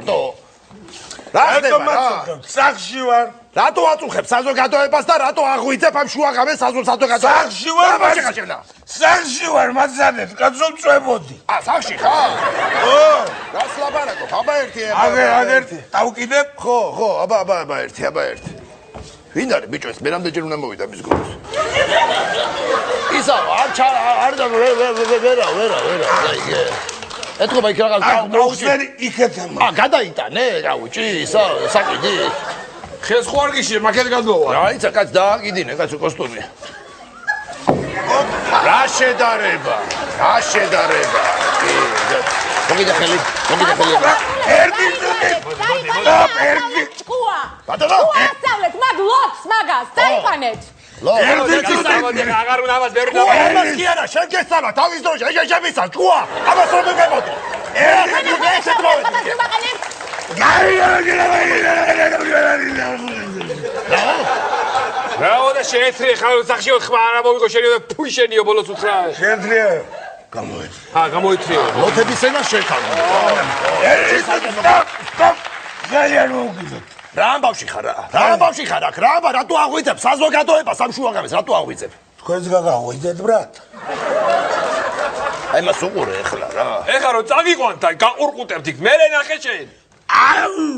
მარტო რა ხდება სახში ვარ რატო აწუხებ საზოგადოებას და რატო აღვიძებ ამ შუაღამეს საზოგადოებას სახში ვარ სახში ვარ მაცადეთ კაცო წვებოდი სახში ხარ ო რას ლაბარაკობ აბა ერთი დავკიდებ ხო აბა ერთი ვინ არის ბიჭო ეს მერამდე ჯერ უნდა მოვიდა მის გულს ისა არ და ვერა ეთქობა იქ რაღაც დაუხსნერი იქეთმა გადაიტანე რა უჭი ისა საკიდი ხელს ხო არ გიშლე მაგეთ გადმოვა რა იცი კაც დააკიდინე კაცო კოსტუმი რა შედარება მოგიდა ხელი ერთი ჭკუა ბატონო ასწავლეთ მაგ ლოქს მაგას დაიფანეთ აღარ უნდა ამას ვერ ამას კი არა შენ გესწავლა თავის დროზე ეჟებისა ჭკუა ამას რომ მოგებოდი ესე თმოვედი რაო და შეეთრე ხარ სახში ოთხმა არა მოვიგო შენიო და ფუი შენიო ბოლოს უთხრა შეეთრე გამოეთრიო ლოთების ენა შეკავ ძალიან მოგიდო რა ამბავში ხარ აქ რა რატო აღვიძებ საზოგადოებას ამ შუაღამეს რატო აღვიძებ თქვენს გაგაღვიძეთ ბრატ აი მას უყურე ეხლა რა ეხლა რომ წაგიყვანთ აი გაყურყუტებთ იქ მე ნახე შენ აუ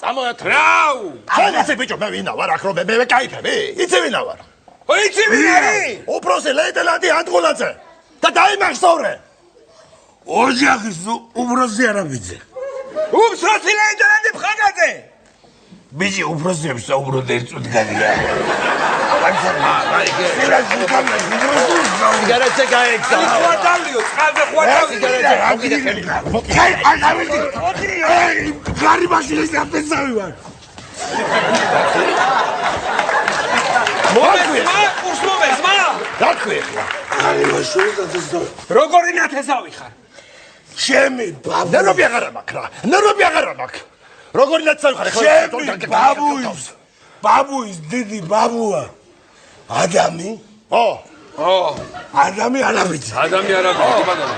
წამოეთრაუ შენ იცი ბიჭო მე ვინა ვარ აქ რომ მე ვეკაიფები იცი ვინა ვარ იცი ვინ არის უბრალოდ ლეიტენანტი ანტყულაძე და დაიმახსოვრე ოჯახის უბრალოდ არაბიძე უბრალოდ ლეიტენანტი ფხაგაძე ბიჭი უბრალოდ საუბრობ ერთწუთი გადია სიგარეტზე გაეგზა ხვატავლიო წყალზე ხვატავლიო გარი მაშინას აფესავი ვარ მოგესმა რა თქვი ახლა გარი მაშინას როგორი ნათესავი ხარ შემი ნერვები აღარ მაქვს როგორი ნათესავი ხარ ახლა ბაბუის დიდი ბაბუა ადამი ო ადამი არაბიძე ადამი არაბიძე ბატონო